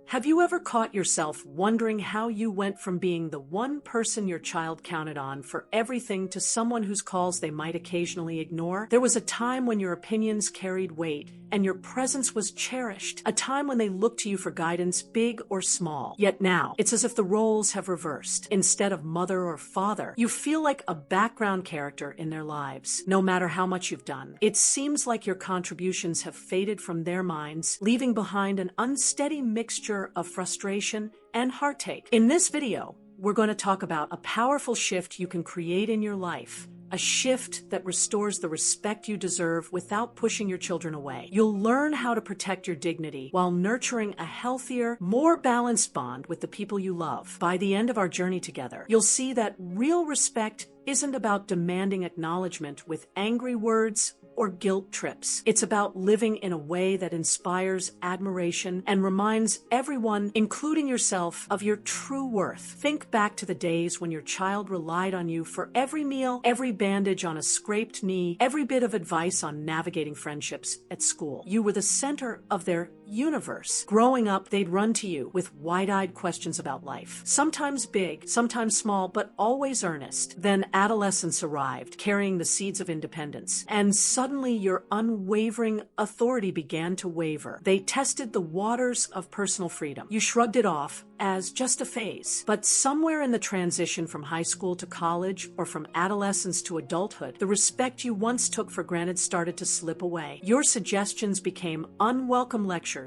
Have you ever caught yourself wondering how you went from being the one person your child counted on for everything to someone whose calls they might occasionally ignore? There was a time when your opinions carried weight and your presence was cherished, a time when they looked to you for guidance, big or small. Yet now, it's as if the roles have reversed. Instead of mother or father, you feel like a background character in their lives, no matter how much you've done. It seems like your contributions have faded from their minds, leaving behind an unsteady mixture of frustration and heartache. In this video, we're going to talk about a powerful shift you can create in your life, a shift that restores the respect you deserve without pushing your children away. You'll learn how to protect your dignity while nurturing a healthier, more balanced bond with the people you love. By the end of our journey together, you'll see that real respect isn't about demanding acknowledgement with angry words or guilt trips. It's about living in a way that inspires admiration and reminds everyone, including yourself, of your true worth. Think back to the days when your child relied on you for every meal, every bandage on a scraped knee, every bit of advice on navigating friendships at school. You were the center of their universe. Growing up, they'd run to you with wide-eyed questions about life. Sometimes big, sometimes small, but always earnest. Then adolescence arrived, carrying the seeds of independence. And suddenly your unwavering authority began to waver. They tested the waters of personal freedom. You shrugged it off as just a phase. But somewhere in the transition from high school to college or from adolescence to adulthood, the respect you once took for granted started to slip away. Your suggestions became unwelcome lectures.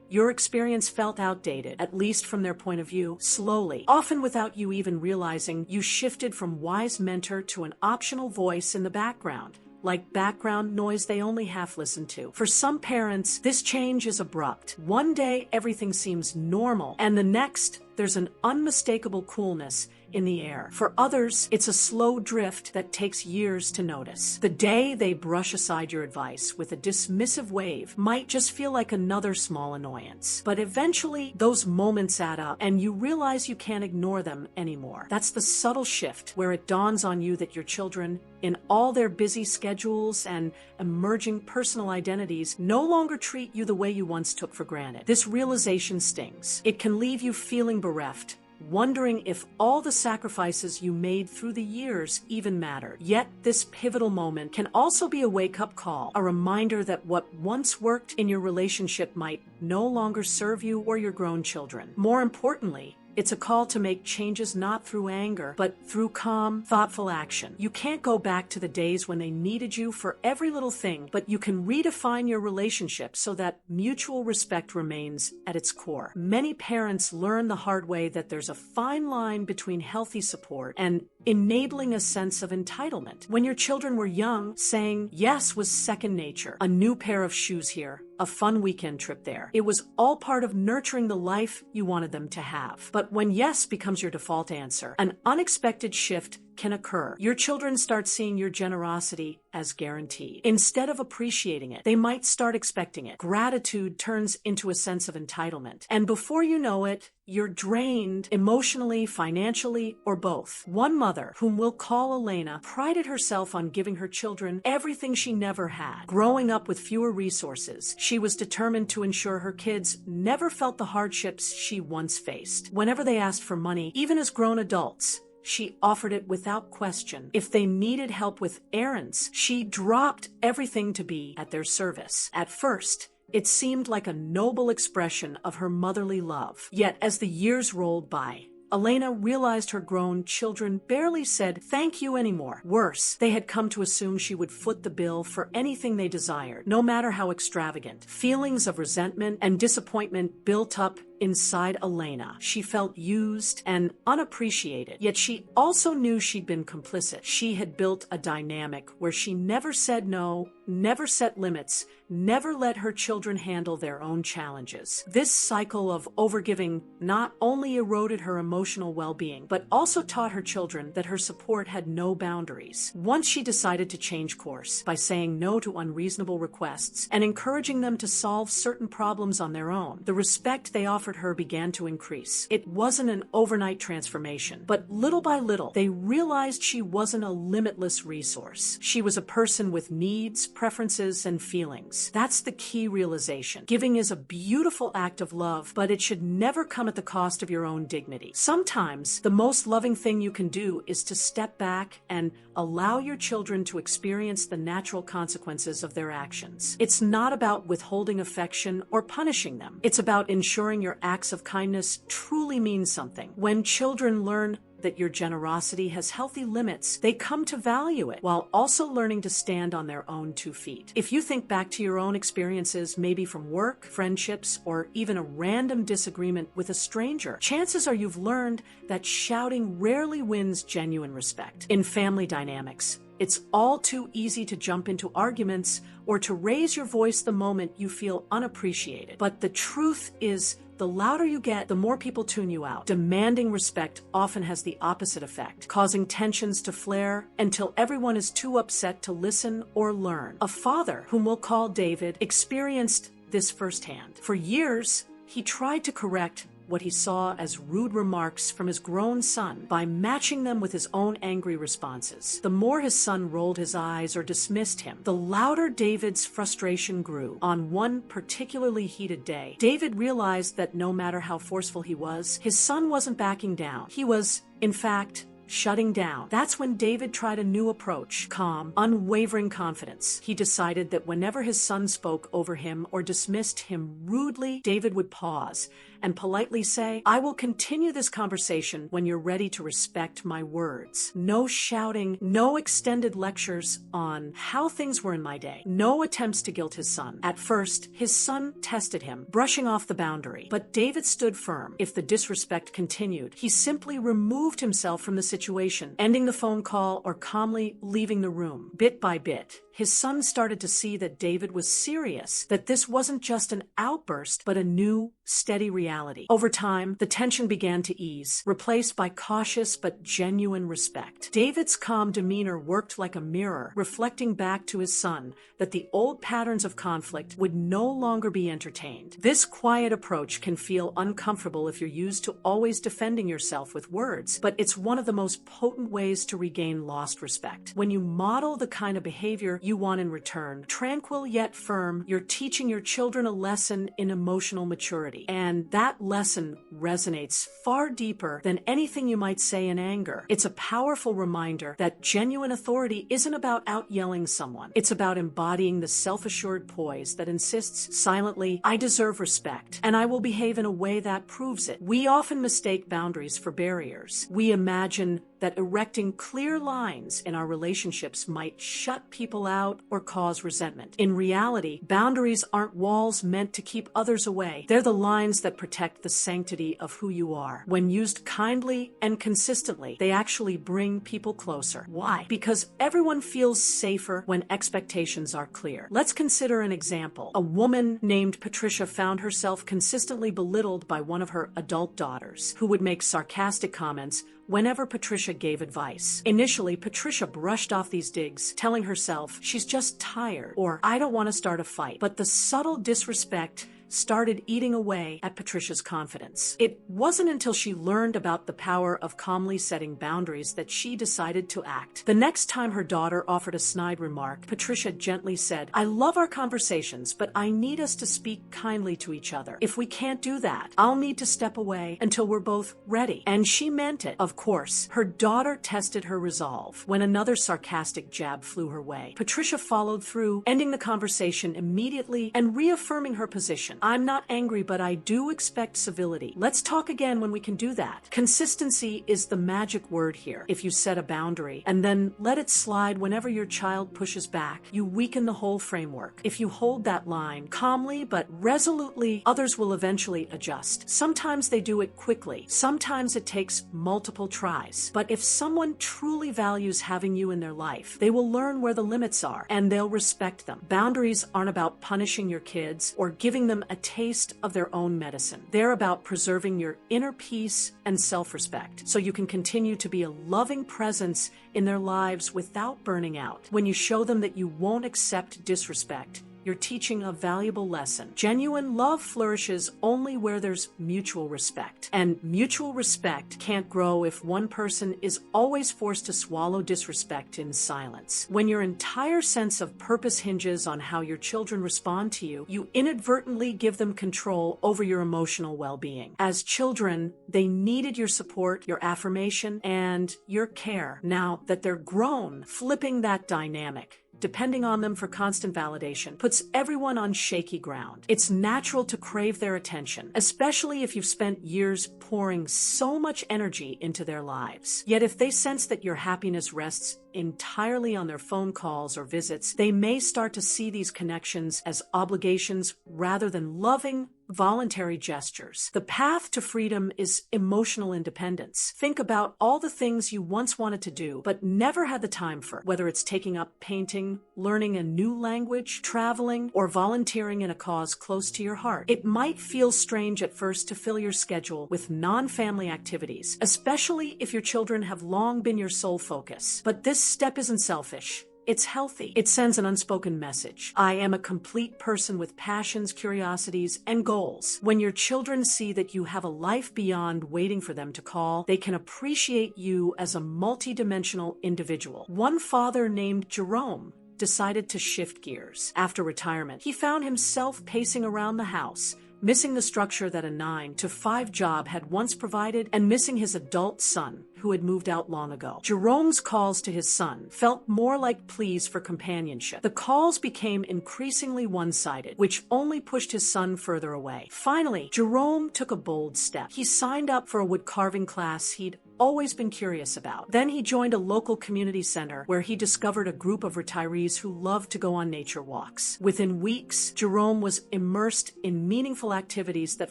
Your experience felt outdated, at least from their point of view. Slowly, often without you even realizing, you shifted from wise mentor to an optional voice in the background, like background noise they only half listen to. For some parents, this change is abrupt. One day, everything seems normal, and the next, there's an unmistakable coolness in the air. For others, it's a slow drift that takes years to notice. The day they brush aside your advice with a dismissive wave might just feel like another small annoyance. But eventually, those moments add up, and you realize you can't ignore them anymore. That's the subtle shift where it dawns on you that your children, in all their busy schedules and emerging personal identities, no longer treat you the way you once took for granted. This realization stings. It can leave you feeling bereft, wondering if all the sacrifices you made through the years even mattered. Yet this pivotal moment can also be a wake-up call, a reminder that what once worked in your relationship might no longer serve you or your grown children. More importantly, it's a call to make changes not through anger, but through calm, thoughtful action. You can't go back to the days when they needed you for every little thing, but you can redefine your relationship so that mutual respect remains at its core. Many parents learn the hard way that there's a fine line between healthy support and enabling a sense of entitlement. When your children were young, saying yes was second nature. A new pair of shoes here, a fun weekend trip there. It was all part of nurturing the life you wanted them to have. But when yes becomes your default answer, an unexpected shift can occur. Your children start seeing your generosity as guaranteed. Instead of appreciating it, they might start expecting it. Gratitude turns into a sense of entitlement. And before you know it, you're drained emotionally, financially, or both. One mother, whom we'll call Elena, prided herself on giving her children everything she never had. Growing up with fewer resources, she was determined to ensure her kids never felt the hardships she once faced. Whenever they asked for money, even as grown adults, she offered it without question. If they needed help with errands, she dropped everything to be at their service. At first, it seemed like a noble expression of her motherly love. Yet, as the years rolled by, Elena realized her grown children barely said thank you anymore. Worse, they had come to assume she would foot the bill for anything they desired, no matter how extravagant. Feelings of resentment and disappointment built up inside Elena. She felt used and unappreciated, yet she also knew she'd been complicit. She had built a dynamic where she never said no, never set limits, never let her children handle their own challenges. This cycle of overgiving not only eroded her emotional well-being, but also taught her children that her support had no boundaries. Once she decided to change course by saying no to unreasonable requests and encouraging them to solve certain problems on their own, the respect they offered offered her began to increase. It wasn't an overnight transformation, but little by little, they realized she wasn't a limitless resource. She was a person with needs, preferences, and feelings. That's the key realization. Giving is a beautiful act of love, but it should never come at the cost of your own dignity. Sometimes, the most loving thing you can do is to step back and allow your children to experience the natural consequences of their actions. It's not about withholding affection or punishing them. It's about ensuring your acts of kindness truly mean something. When children learn that your generosity has healthy limits, they come to value it while also learning to stand on their own 2 feet. If you think back to your own experiences, maybe from work, friendships, or even a random disagreement with a stranger, chances are you've learned that shouting rarely wins genuine respect. In family dynamics, it's all too easy to jump into arguments or to raise your voice the moment you feel unappreciated. But the truth is, the louder you get, the more people tune you out. Demanding respect often has the opposite effect, causing tensions to flare until everyone is too upset to listen or learn. A father, whom we'll call David, experienced this firsthand. For years, he tried to correct what he saw as rude remarks from his grown son by matching them with his own angry responses. The more his son rolled his eyes or dismissed him, the louder David's frustration grew. On one particularly heated day, David realized that no matter how forceful he was, his son wasn't backing down. He was, in fact, shutting down. That's when David tried a new approach, calm, unwavering confidence. He decided that whenever his son spoke over him or dismissed him rudely, David would pause and politely say, "I will continue this conversation when you're ready to respect my words." No shouting, no extended lectures on how things were in my day, no attempts to guilt his son. At first, his son tested him, brushing off the boundary. But David stood firm. If the disrespect continued, he simply removed himself from the situation, ending the phone call or calmly leaving the room. Bit by bit, his son started to see that David was serious, that this wasn't just an outburst, but a new, steady reality. Over time, the tension began to ease, replaced by cautious but genuine respect. David's calm demeanor worked like a mirror, reflecting back to his son that the old patterns of conflict would no longer be entertained. This quiet approach can feel uncomfortable if you're used to always defending yourself with words, but it's one of the most potent ways to regain lost respect. When you model the kind of behavior you want in return, tranquil yet firm, you're teaching your children a lesson in emotional maturity. And that lesson resonates far deeper than anything you might say in anger. It's a powerful reminder that genuine authority isn't about out-yelling someone. It's about embodying the self-assured poise that insists silently, "I deserve respect, and I will behave in a way that proves it." We often mistake boundaries for barriers. We imagine that erecting clear lines in our relationships might shut people out or cause resentment. In reality, boundaries aren't walls meant to keep others away. They're the lines that protect the sanctity of who you are. When used kindly and consistently, they actually bring people closer. Why? Because everyone feels safer when expectations are clear. Let's consider an example. A woman named Patricia found herself consistently belittled by one of her adult daughters, who would make sarcastic comments whenever Patricia gave advice. Initially, Patricia brushed off these digs, telling herself she's just tired or "I don't want to start a fight." But the subtle disrespect started eating away at Patricia's confidence. It wasn't until she learned about the power of calmly setting boundaries that she decided to act. The next time her daughter offered a snide remark, Patricia gently said, "I love our conversations, but I need us to speak kindly to each other. If we can't do that, I'll need to step away until we're both ready." And she meant it. Of course, her daughter tested her resolve when another sarcastic jab flew her way. Patricia followed through, ending the conversation immediately and reaffirming her position. "I'm not angry, but I do expect civility. Let's talk again when we can do that." Consistency is the magic word here. If you set a boundary and then let it slide whenever your child pushes back, you weaken the whole framework. If you hold that line calmly but resolutely, others will eventually adjust. Sometimes they do it quickly. Sometimes it takes multiple tries. But if someone truly values having you in their life, they will learn where the limits are and they'll respect them. Boundaries aren't about punishing your kids or giving them a taste of their own medicine. They're about preserving your inner peace and self-respect so you can continue to be a loving presence in their lives without burning out. When you show them that you won't accept disrespect, you're teaching a valuable lesson. Genuine love flourishes only where there's mutual respect. And mutual respect can't grow if one person is always forced to swallow disrespect in silence. When your entire sense of purpose hinges on how your children respond to you, you inadvertently give them control over your emotional well-being. As children, they needed your support, your affirmation, and your care. Now that they're grown, flipping that dynamic, depending on them for constant validation, puts everyone on shaky ground. It's natural to crave their attention, especially if you've spent years pouring so much energy into their lives. Yet if they sense that your happiness rests entirely on their phone calls or visits, they may start to see these connections as obligations rather than loving, voluntary gestures. The path to freedom is emotional independence. Think about all the things you once wanted to do, but never had the time for, whether it's taking up painting, learning a new language, traveling, or volunteering in a cause close to your heart. It might feel strange at first to fill your schedule with non-family activities, especially if your children have long been your sole focus. But this step isn't selfish. It's healthy. It sends an unspoken message. I am a complete person with passions, curiosities, and goals. When your children see that you have a life beyond waiting for them to call, they can appreciate you as a multidimensional individual. One father named Jerome decided to shift gears. After retirement, he found himself pacing around the house, missing the structure that a 9-to-5 job had once provided and missing his adult son, who had moved out long ago. Jerome's calls to his son felt more like pleas for companionship. The calls became increasingly one-sided, which only pushed his son further away. Finally, Jerome took a bold step. He signed up for a wood-carving class he'd always been curious about. Then he joined a local community center where he discovered a group of retirees who loved to go on nature walks. Within weeks, Jerome was immersed in meaningful activities that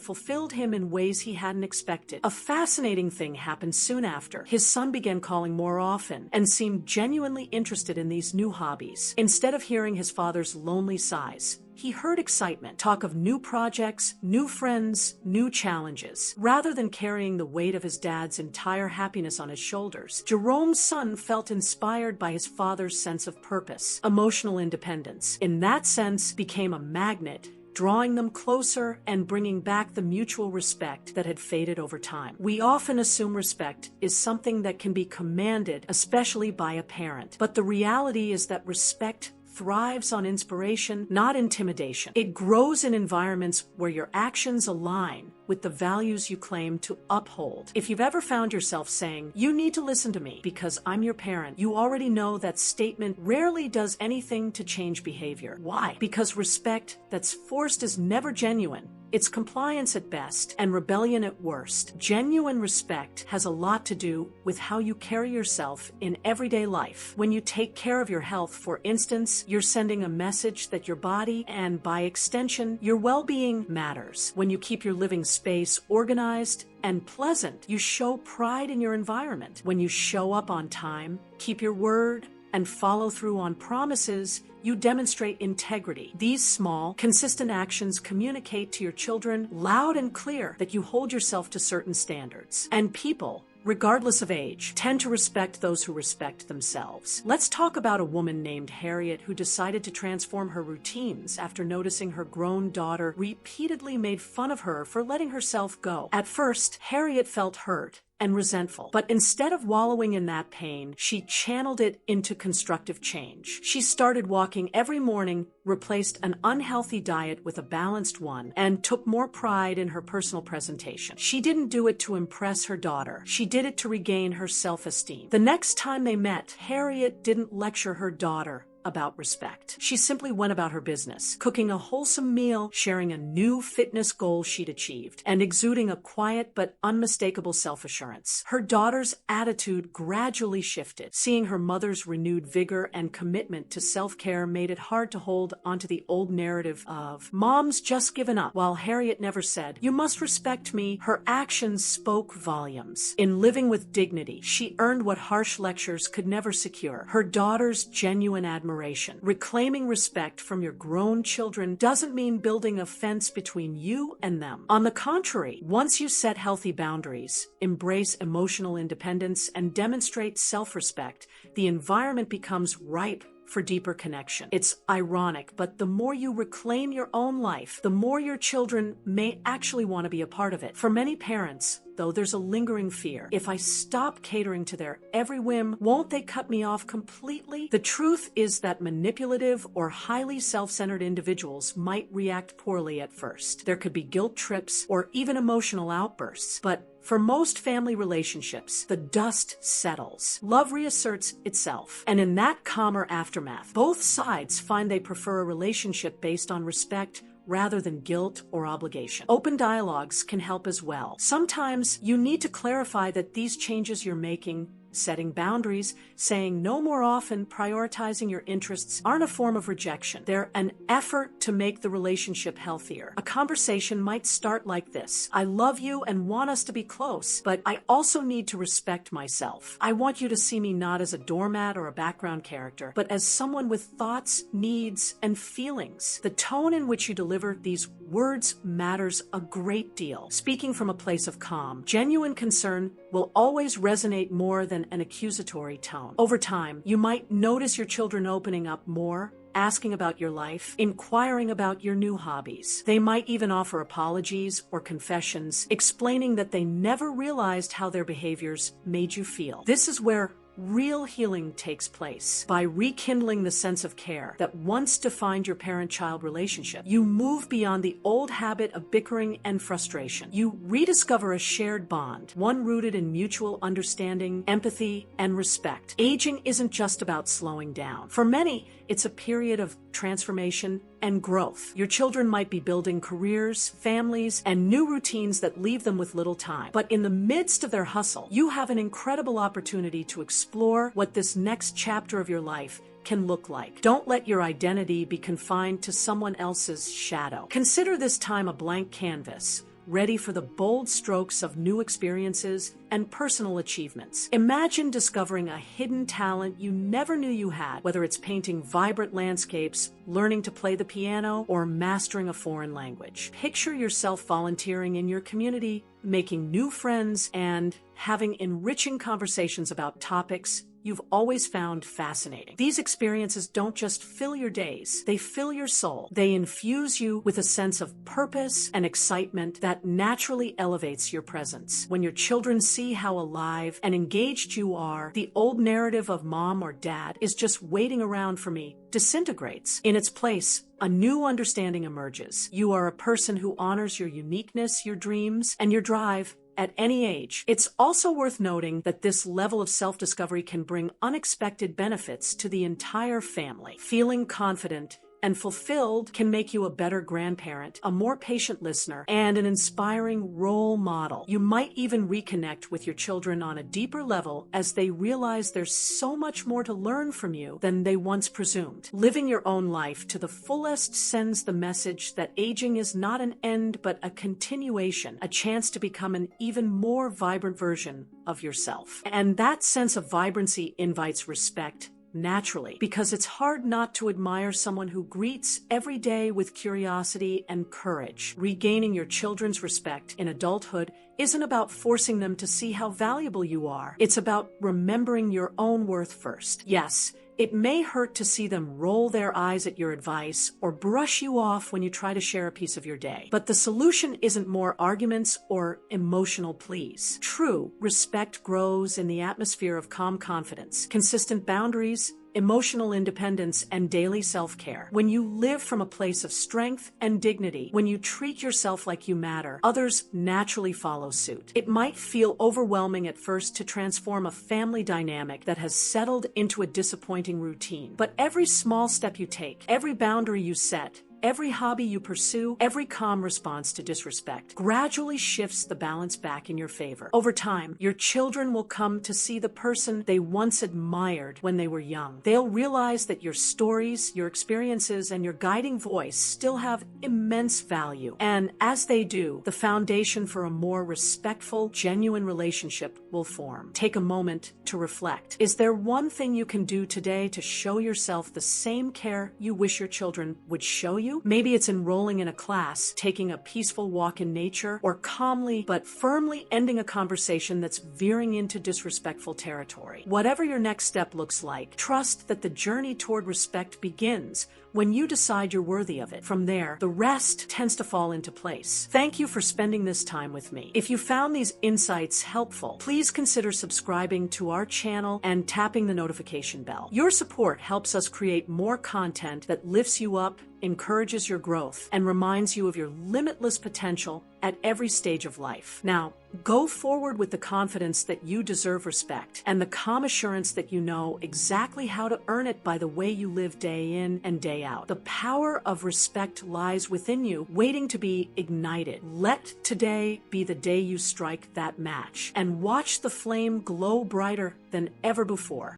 fulfilled him in ways he hadn't expected. A fascinating thing happened soon after. His son began calling more often and seemed genuinely interested in these new hobbies. Instead of hearing his father's lonely sighs, he heard excitement, talk of new projects, new friends, new challenges. Rather than carrying the weight of his dad's entire happiness on his shoulders, Jerome's son felt inspired by his father's sense of purpose. Emotional independence, in that sense, became a magnet, drawing them closer and bringing back the mutual respect that had faded over time. We often assume respect is something that can be commanded, especially by a parent. But the reality is that respect thrives on inspiration, not intimidation. It grows in environments where your actions align with the values you claim to uphold. If you've ever found yourself saying, "You need to listen to me because I'm your parent," you already know that statement rarely does anything to change behavior. Why? Because respect that's forced is never genuine. It's compliance at best and rebellion at worst. Genuine respect has a lot to do with how you carry yourself in everyday life. When you take care of your health, for instance, you're sending a message that your body and, by extension, your well-being matters. When you keep your living space organized and pleasant, you show pride in your environment. When you show up on time, keep your word, and follow through on promises, you demonstrate integrity. These small, consistent actions communicate to your children loud and clear that you hold yourself to certain standards. And people, regardless of age, tend to respect those who respect themselves. Let's talk about a woman named Harriet who decided to transform her routines after noticing her grown daughter repeatedly made fun of her for letting herself go. At first, Harriet felt hurt and resentful. But instead of wallowing in that pain, she channeled it into constructive change. She started walking every morning, replaced an unhealthy diet with a balanced one, and took more pride in her personal presentation. She didn't do it to impress her daughter. She did it to regain her self-esteem. The next time they met, Harriet didn't lecture her daughter about respect. She simply went about her business, cooking a wholesome meal, sharing a new fitness goal she'd achieved, and exuding a quiet but unmistakable self-assurance. Her daughter's attitude gradually shifted. Seeing her mother's renewed vigor and commitment to self-care made it hard to hold onto the old narrative of, "Mom's just given up." While Harriet never said, "You must respect me," her actions spoke volumes. In living with dignity, she earned what harsh lectures could never secure: her daughter's genuine admiration. Reclaiming respect from your grown children doesn't mean building a fence between you and them. On the contrary, once you set healthy boundaries, embrace emotional independence, and demonstrate self-respect, the environment becomes ripe for deeper connection. It's ironic, but the more you reclaim your own life, the more your children may actually want to be a part of it. For many parents, though, there's a lingering fear. If I stop catering to their every whim, won't they cut me off completely? The truth is that manipulative or highly self-centered individuals might react poorly at first. There could be guilt trips or even emotional outbursts, but for most family relationships, the dust settles. Love reasserts itself. And in that calmer aftermath, both sides find they prefer a relationship based on respect rather than guilt or obligation. Open dialogues can help as well. Sometimes you need to clarify that these changes you're making, setting boundaries, saying no more often, prioritizing your interests, aren't a form of rejection. They're an effort to make the relationship healthier. A conversation might start like this: I love you and want us to be close, but I also need to respect myself. I want you to see me not as a doormat or a background character, but as someone with thoughts, needs, and feelings. The tone in which you deliver these words matters a great deal. Speaking from a place of calm, genuine concern will always resonate more than an accusatory tone. Over time, you might notice your children opening up more, asking about your life, inquiring about your new hobbies. They might even offer apologies or confessions, explaining that they never realized how their behaviors made you feel. This is where real healing takes place. By rekindling the sense of care that once defined your parent-child relationship, you move beyond the old habit of bickering and frustration. You rediscover a shared bond, one rooted in mutual understanding, empathy, and respect. Aging isn't just about slowing down. For many, it's a period of transformation and growth. Your children might be building careers, families, and new routines that leave them with little time. But in the midst of their hustle, you have an incredible opportunity to explore what this next chapter of your life can look like. Don't let your identity be confined to someone else's shadow. Consider this time a blank canvas, ready for the bold strokes of new experiences and personal achievements. Imagine discovering a hidden talent you never knew you had, whether it's painting vibrant landscapes, learning to play the piano, or mastering a foreign language. Picture yourself volunteering in your community, making new friends, and having enriching conversations about topics you've always found fascinating. These experiences don't just fill your days, they fill your soul. They infuse you with a sense of purpose and excitement that naturally elevates your presence. When your children see how alive and engaged you are, the old narrative of mom or dad is just waiting around for me disintegrates. In its place, a new understanding emerges. You are a person who honors your uniqueness, your dreams, and your drive at any age. It's also worth noting that this level of self-discovery can bring unexpected benefits to the entire family. Feeling confident and fulfilled can make you a better grandparent, a more patient listener, and an inspiring role model. You might even reconnect with your children on a deeper level as they realize there's so much more to learn from you than they once presumed. Living your own life to the fullest sends the message that aging is not an end but a continuation, a chance to become an even more vibrant version of yourself. And that sense of vibrancy invites respect naturally, because it's hard not to admire someone who greets every day with curiosity and courage. Regaining your children's respect in adulthood isn't about forcing them to see how valuable you are. It's about remembering your own worth first. Yes, it may hurt to see them roll their eyes at your advice or brush you off when you try to share a piece of your day. But the solution isn't more arguments or emotional pleas. True respect grows in the atmosphere of calm confidence, consistent boundaries, emotional independence, and daily self-care. When you live from a place of strength and dignity, when you treat yourself like you matter, others naturally follow suit. It might feel overwhelming at first to transform a family dynamic that has settled into a disappointing routine. But every small step you take, every boundary you set, every hobby you pursue, every calm response to disrespect gradually shifts the balance back in your favor. Over time, your children will come to see the person they once admired when they were young. They'll realize that your stories, your experiences, and your guiding voice still have immense value. And as they do, the foundation for a more respectful, genuine relationship will form. Take a moment to reflect. Is there one thing you can do today to show yourself the same care you wish your children would show you? you? Maybe it's enrolling in a class, taking a peaceful walk in nature, or calmly but firmly ending a conversation that's veering into disrespectful territory. Whatever your next step looks like, trust that the journey toward respect begins when you decide you're worthy of it. From there, the rest tends to fall into place. Thank you for spending this time with me. If you found these insights helpful, please consider subscribing to our channel and tapping the notification bell. Your support helps us create more content that lifts you up, encourages your growth, and reminds you of your limitless potential at every stage of life. Now, go forward with the confidence that you deserve respect and the calm assurance that you know exactly how to earn it by the way you live day in and day out. The power of respect lies within you, waiting to be ignited. Let today be the day you strike that match and watch the flame glow brighter than ever before.